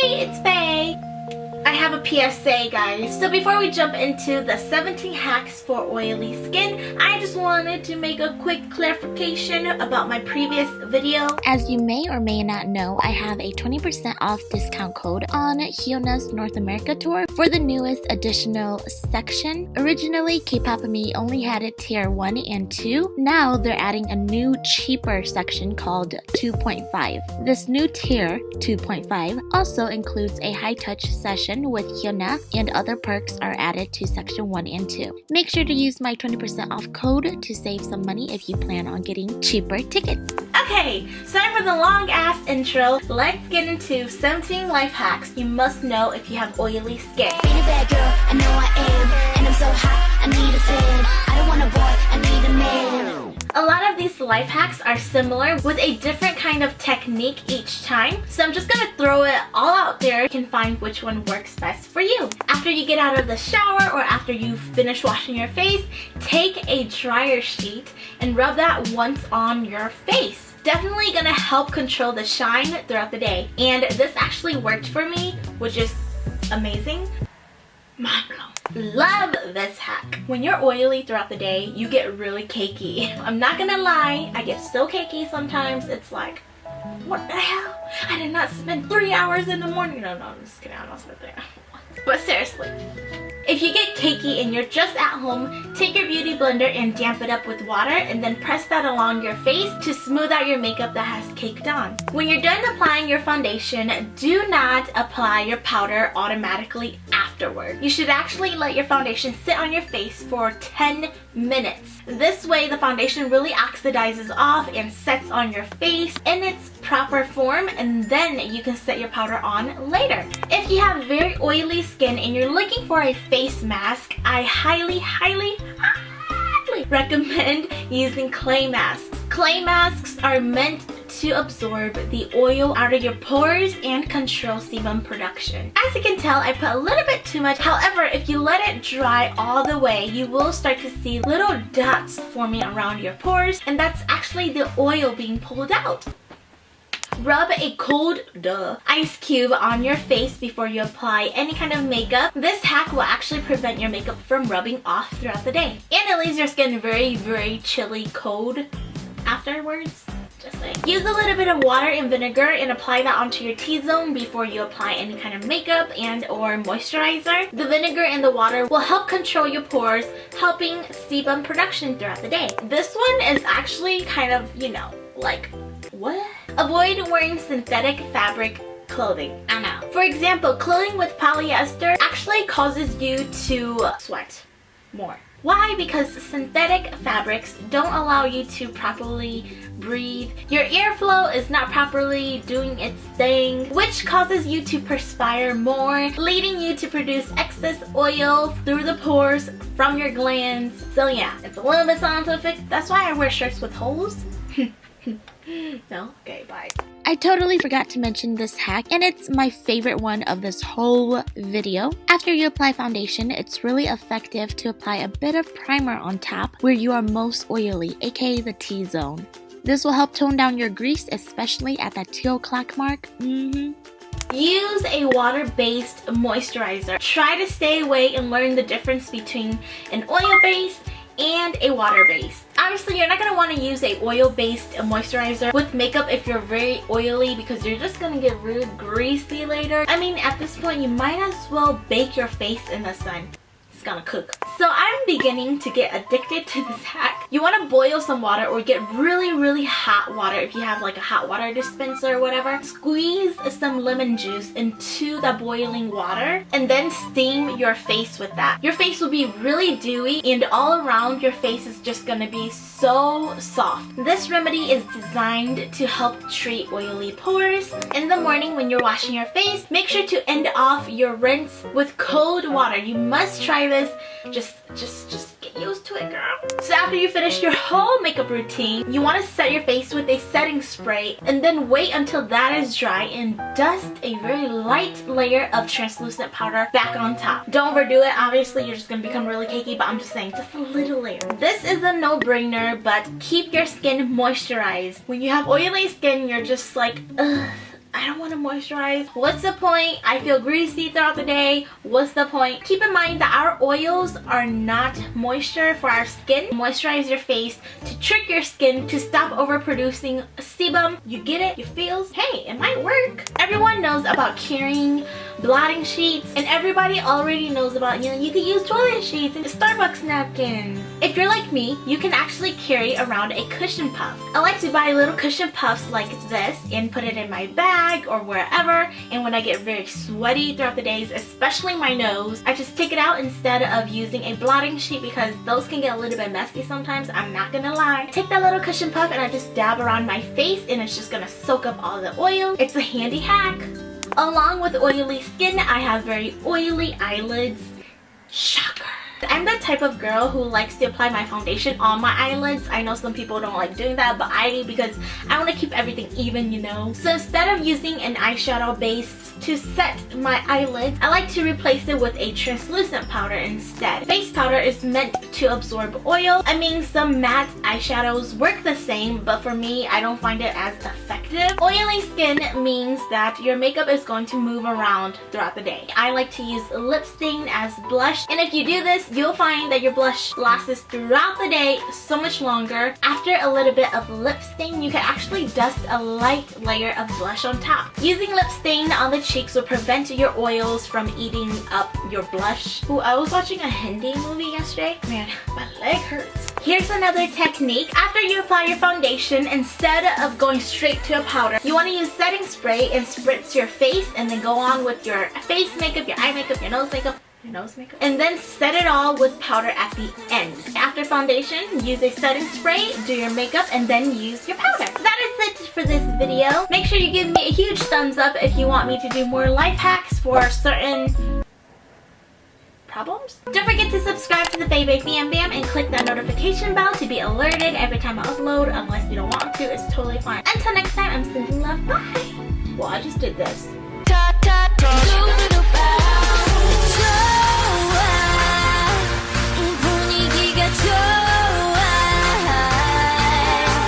Hey, it's Faye. I have a PSA, guys. So before we jump into the 17 hacks for oily skin, I just wanted to make a quick clarification about my previous video. As you may or may not know, I have a 20% off discount code on HYUNA's North America tour for the newest additional section. Originally, KPOPME only had it tier 1 and 2. Now they're adding a new cheaper section called 2.5. This new tier, 2.5, also includes a high-touch session with HYUNA, and other perks are added to section 1 and 2. Make sure to use my 20% off code to save some money if you plan on getting cheaper tickets. Okay, sorry for the long ass intro. Let's get into 17 life hacks you must know if you have oily skin. Ain't a bad girl, I know I am, and I'm so hot, I need a fan. I don't want a boy, I need a man. A lot of these life hacks are similar with a different kind of technique each time, so I'm just gonna throw it all out there. You can find which one works best for you. After you get out of the shower or after you finish washing your face, take a dryer sheet and rub that once on your face. Definitely gonna help control the shine throughout the day, and this actually worked for me, which is amazing. Mind blown. Love this hack. When you're oily throughout the day, you get really cakey. I'm not gonna lie, I get so cakey sometimes. It's like, what the hell? I did not spend 3 hours in the morning. No, I'm just kidding. I don't spend 3 hours. But seriously, if you get cakey and you're just at home, take your beauty blender and damp it up with water and then press that along your face to smooth out your makeup that has caked on. When you're done applying your foundation, do not apply your powder automatically afterward. You should actually let your foundation sit on your face for 10 minutes. This way the foundation really oxidizes off and sets on your face in its proper form, and then you can set your powder on later. If you have very oily skin and you're looking for a face mask, I highly recommend using clay masks. Clay masks are meant to absorb the oil out of your pores and control sebum production. As you can tell, I put a little bit too much. However, if you let it dry all the way, you will start to see little dots forming around your pores, and that's actually the oil being pulled out. Rub a cold ice cube on your face before you apply any kind of makeup. This hack will actually prevent your makeup from rubbing off throughout the day. And it leaves your skin very chilly cold afterwards. Just saying. Use a little bit of water and vinegar and apply that onto your T-zone before you apply any kind of makeup and or moisturizer. The vinegar and the water will help control your pores, helping sebum production throughout the day. This one is actually kind of, you know, like, what? Avoid wearing synthetic fabric clothing. I know. For example, clothing with polyester actually causes you to sweat more. Why? Because synthetic fabrics don't allow you to properly breathe. Your airflow is not properly doing its thing, which causes you to perspire more, leading you to produce excess oil through the pores from your glands. So yeah, it's a little bit scientific. That's why I wear shirts with holes. No? Okay, bye. I totally forgot to mention this hack, and it's my favorite one of this whole video. After you apply foundation, it's really effective to apply a bit of primer on top where you are most oily, aka the T-zone. This will help tone down your grease, especially at that 2 o'clock mark. Use a water-based moisturizer. Try to stay away and learn the difference between an oil-based and a water base. Obviously, you're not going to want to use a oil-based moisturizer with makeup if you're very oily, because you're just going to get really greasy later. I mean, at this point, you might as well bake your face in the sun. It's gonna cook. So I'm beginning to get addicted to this hack. You want to boil some water or get really hot water if you have like a hot water dispenser or whatever. Squeeze some lemon juice into the boiling water and then steam your face with that. Your face will be really dewy and all around your face is just gonna be so soft. This remedy is designed to help treat oily pores. In the morning when you're washing your face, make sure to end off your rinse with cold water. You must try this. Just get used to it, girl. So after you finish your whole makeup routine, you want to set your face with a setting spray and then wait until that is dry and dust a very light layer of translucent powder back on top. Don't overdo it. Obviously, you're just going to become really cakey, but I'm just saying, just a little layer. This is a no-brainer, but keep your skin moisturized. When you have oily skin, you're just like, ugh, I I don't want to moisturize. What's the point? I feel greasy throughout the day. What's the point? Keep in mind that our oils are not moisture for our skin. Moisturize your face to trick your skin to stop overproducing sebum. You get it? You feels? Hey, it might work. Everyone knows about carrying blotting sheets, and everybody already knows about, you can use toilet sheets and Starbucks napkins. If you're like me, you can actually carry around a cushion puff. I like to buy little cushion puffs like this and put it in my bag or wherever, and when I get very sweaty throughout the days, especially my nose, I just take it out instead of using a blotting sheet because those can get a little bit messy sometimes, I'm not gonna lie. I take that little cushion puff and I just dab around my face and it's just gonna soak up all the oil. It's a handy hack. Along with oily skin, I have very oily eyelids. Shocker. I'm the type of girl who likes to apply my foundation on my eyelids. I know some people don't like doing that, but I do because I want to keep everything even, you know. So instead of using an eyeshadow base to set my eyelids, I like to replace it with a translucent powder instead. Base powder is meant to absorb oil. I mean, some matte eyeshadows work the same, but for me, I don't find it as effective. Oily skin means that your makeup is going to move around throughout the day. I like to use lip stain as blush, and if you do this, you'll find that your blush lasts throughout the day so much longer. After a little bit of lip stain, you can actually dust a light layer of blush on top. Using lip stain on the cheeks will prevent your oils from eating up your blush. Ooh, I was watching a Hindi movie yesterday. Man, my leg hurts. Here's another technique. After you apply your foundation, instead of going straight to a powder, you want to use setting spray and spritz your face and then go on with your face makeup, your eye makeup, your nose makeup, and then set it all with powder at the end. After foundation, use a setting spray, do your makeup, and then use your powder. That is it for this video. Make sure you give me a huge thumbs up if you want me to do more life hacks for certain problems. Don't forget to subscribe to the Baby Bam Bam and click that notification bell to be alerted every time I upload. Unless you don't want to, it's totally fine. Until next time, I'm sending love. Bye. Well, I just did this.